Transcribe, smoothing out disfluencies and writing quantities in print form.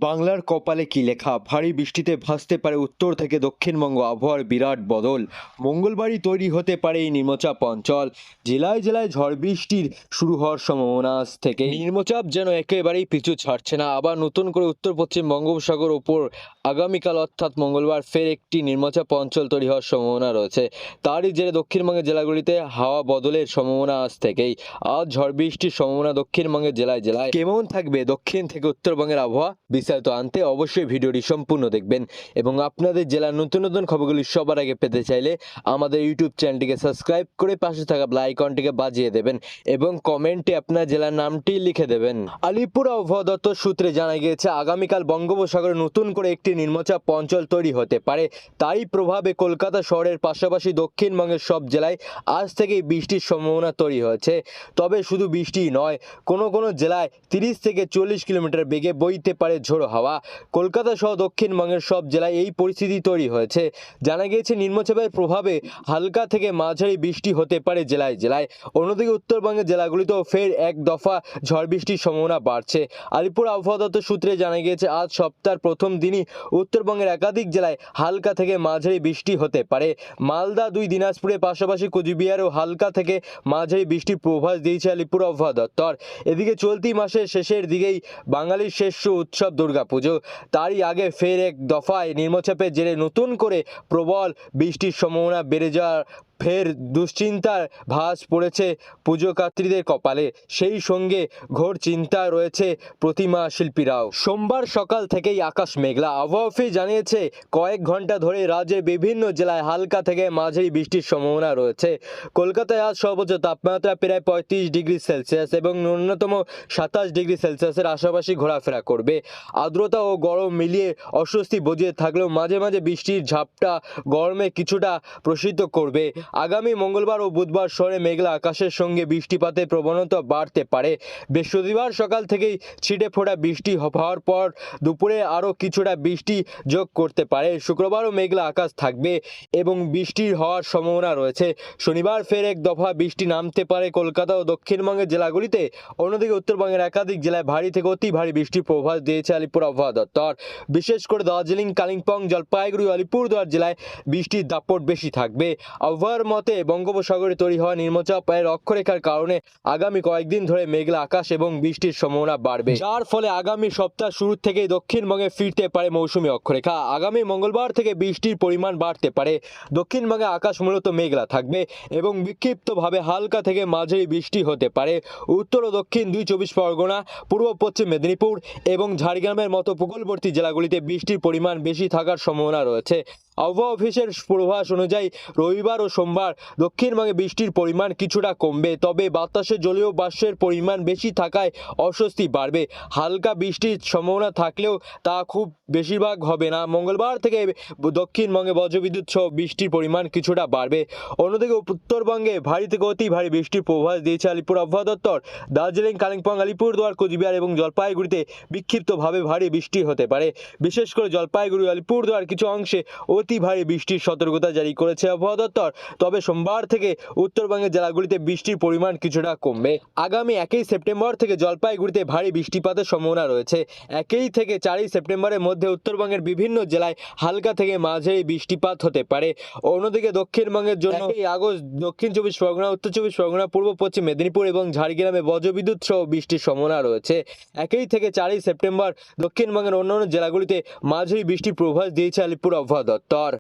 বাংলার কপালে কি লেখা, ভারী বৃষ্টিতে ভাসতে পারে উত্তর থেকে দক্ষিণবঙ্গ, আবহাওয়ার বিরাট বদল। মঙ্গলবারই তৈরি হতে পারে এই নিম্নচাপ অঞ্চল। জেলায় জেলায় ঝড় বৃষ্টির শুরু হওয়ার সম্ভাবনা আজ থেকে। নিম্নচাপ যেন একেবারেই পিছু ছাড়ছে না, আবার নতুন করে উত্তর পশ্চিম বঙ্গোপসাগর ওপর আগামীকাল অর্থাৎ মঙ্গলবার ফের একটি নিম্নচাপ অঞ্চল তৈরি হওয়ার সম্ভাবনা রয়েছে। তারই জেরে দক্ষিণবঙ্গের জেলাগুলিতে হাওয়া বদলের সম্ভাবনা আজ থেকেই। আজ ঝড় বৃষ্টির সম্ভাবনা দক্ষিণবঙ্গের জেলায় জেলায়। কেমন থাকবে দক্ষিণ থেকে উত্তরবঙ্গের আবহাওয়া, বিস্তারিত আনতে অবশ্যই ভিডিওটি সম্পূর্ণ দেখবেন। এবং আপনাদের জেলার নতুন নতুন খবরগুলি সবার আগে পেতে চাইলে আমাদের ইউটিউব চ্যানেলটিকে সাবস্ক্রাইব করে পাশে থাকা বেল আইকনটিকে বাজিয়ে দেবেন এবং কমেন্টে আপনার জেলার নামটি লিখে দেবেন। আলিপুর আবহাওয়া দপ্তর সূত্রে জানা গিয়েছে, আগামীকাল বঙ্গোপসাগরে নতুন করে একটি নিম্নচাপ অঞ্চল তৈরি হতে পারে। তারই প্রভাবে কলকাতা শহরের পাশাপাশি দক্ষিণবঙ্গের সব জেলায় আজ থেকেই বৃষ্টির সম্ভাবনা তৈরি হয়েছে। তবে শুধু বৃষ্টিই নয়, কোনো কোনো জেলায় 30 থেকে 40 কিলোমিটার বেগে বইতে পারে ঝোড়ো হাওয়া। কলকাতা সহ দক্ষিণবঙ্গের সব জেলায় এই পরিস্থিতি তৈরি হয়েছে। জানা গিয়েছে, নিম্নচাপের প্রভাবে হালকা থেকে মাঝারি বৃষ্টি হতে পারে জেলায় জেলায়। অন্যদিকে উত্তরবঙ্গের জেলাগুলিতেও ফের এক দফা ঝড় বৃষ্টির সম্ভাবনা বাড়ছে। আলিপুর আবহাওয়া দপ্তর সূত্রে জানা গিয়েছে, আজ সপ্তাহের প্রথম দিনই উত্তরবঙ্গের একাধিক জেলায় হালকা থেকে মাঝারি বৃষ্টি হতে পারে। মালদা, দিনাজপুরের পাশাপাশি কোচবিহারেও হালকা থেকে মাঝারি বৃষ্টির পূর্বাভাস দিয়েছে আলিপুর আবহাওয়া দপ্তর। এদিকে চলতি মাসের শেষের দিকেই বাঙালির শ্রেষ্ঠ উৎসব দুর্গাপুজো। তারই আগে ফের এক দফায় নিম্নচাপের জেরে নতুন করে প্রবল বৃষ্টির সম্ভাবনা বেড়ে যাওয়ার ফের দুশ্চিন্তার ভাঁজ পড়েছে পুজোকাত্রীদের কপালে। সেই সঙ্গে ঘোর চিন্তায় রয়েছে প্রতিমা শিল্পীরাও। সোমবার সকাল থেকেই আকাশ মেঘলা। আবহাওয়া অফিস জানিয়েছে, কয়েক ঘন্টা ধরে রাজ্যের বিভিন্ন জেলায় হালকা থেকে মাঝারি বৃষ্টির সম্ভাবনা রয়েছে। কলকাতায় আজ সর্বোচ্চ তাপমাত্রা প্রায় 35 ডিগ্রি সেলসিয়াস এবং ন্যূনতম 27 ডিগ্রি সেলসিয়াসের আশেপাশে ঘোরাফেরা করবে। আর্দ্রতা ও গরম মিলিয়ে অস্বস্তি বজিয়ে থাকলেও মাঝে মাঝে বৃষ্টির ঝাপটা গরমে কিছুটা প্রশিত করবে। আগামী মঙ্গলবার ও বুধবার শহরে মেঘলা আকাশের সঙ্গে বৃষ্টিপাতের প্রবণতা বাড়তে পারে। বৃহস্পতিবার সকাল থেকেই ছিটে ফোটা বৃষ্টি হওয়ার পর দুপুরে আরও কিছুটা বৃষ্টি যোগ করতে পারে। শুক্রবারও মেঘলা আকাশ থাকবে এবং বৃষ্টির হওয়ার সম্ভাবনা রয়েছে। শনিবার ফের এক দফা বৃষ্টি নামতে পারে কলকাতা ও দক্ষিণবঙ্গের জেলাগুলিতে। অন্যদিকে উত্তরবঙ্গের একাধিক জেলায় ভারী থেকে অতি ভারী বৃষ্টির পূর্বাভাস দিয়েছে আলিপুর আবহাওয়া দপ্তর। বিশেষ করে দার্জিলিং, কালিম্পং, জলপাইগুড়ি ও আলিপুরদুয়ার জেলায় বৃষ্টির দাপট বেশি থাকবে। আবহাওয়ার মতে বঙ্গোপসাগরে তৈরি হওয়া নিম্নচাপের অক্ষরেখার কারণে আগামী কয়েকদিন ধরে মেঘলা আকাশ এবং বৃষ্টির সম্ভাবনা বাড়বে, যার ফলে আগামী সপ্তাহ শুরু থেকেই দক্ষিণবঙ্গে ফিরতে পারে মৌসুমী অক্ষরেখা। আগামী মঙ্গলবার থেকে বৃষ্টির পরিমাণ বাড়তে পারে। দক্ষিণবঙ্গে আকাশ মূলত মেঘলা থাকবে এবং বিক্ষিপ্তভাবে হালকা থেকে মাঝারি বৃষ্টি হতে পারে। উত্তর ও দক্ষিণ 24 পরগনা, পূর্ব পশ্চিম মেদিনীপুর এবং ঝাড়গ্রামের মতো উপকূলবর্তী জেলাগুলিতে বৃষ্টির পরিমাণ বেশি থাকার সম্ভাবনা রয়েছে। আবহাওয়া অফিসের পূর্বাভাস অনুযায়ী রবিবার ও সোমবার দক্ষিণবঙ্গে বৃষ্টির পরিমাণ কিছুটা কমবে, তবে বাতাসে জলীয় বাষ্পের পরিমাণ বেশি থাকায় অস্বস্তি বাড়বে। হালকা বৃষ্টির সম্ভাবনা থাকলেও তা খুব বেশিরভাগ হবে না। মঙ্গলবার থেকে দক্ষিণবঙ্গে বজ্রবিদ্যুৎ সহ বৃষ্টির পরিমাণ কিছুটা বাড়বে। অন্যদিকে উত্তরবঙ্গে ভারী থেকে অতি ভারী বৃষ্টির পূর্বাভাস দিয়েছে আলিপুর আবহাওয়া দপ্তর। দার্জিলিং, কালিম্পং, আলিপুরদুয়ার, কোচবিহার এবং জলপাইগুড়িতে বিক্ষিপ্তভাবে ভারী বৃষ্টি হতে পারে। বিশেষ করে জলপাইগুড়ি, আলিপুরদুয়ার কিছু অংশে অতি ভারী বৃষ্টির সতর্কতা জারি করেছে আবহাওয়া দপ্তর। তবে সোমবার থেকে উত্তরবঙ্গের জেলাগুলিতে বৃষ্টির পরিমাণ কিছুটা কমবে। আগামী 1 সেপ্টেম্বর থেকে জলপাইগুড়িতে ভারী বৃষ্টিপাতের সম্ভাবনা রয়েছে। 1 থেকে 4 সেপ্টেম্বরের মধ্যে উত্তরবঙ্গের বিভিন্ন জেলায় হালকা থেকে মাঝারি বৃষ্টিপাত হতে পারে। অন্যদিকে দক্ষিণবঙ্গের জন্য 1 আগস্ট দক্ষিণ 24 পরগনা, উত্তর 24 পরগনা, পূর্ব পশ্চিম মেদিনীপুর এবং ঝাড়গ্রামে বজ্রবিদ্যুৎ সহ বৃষ্টির সম্ভাবনা রয়েছে। 1 থেকে 4 সেপ্টেম্বর দক্ষিণবঙ্গের অন্যান্য জেলাগুলিতে মাঝারি বৃষ্টির পূর্বাভাস দিয়েছে আলিপুর আবহাওয়া দপ্তর।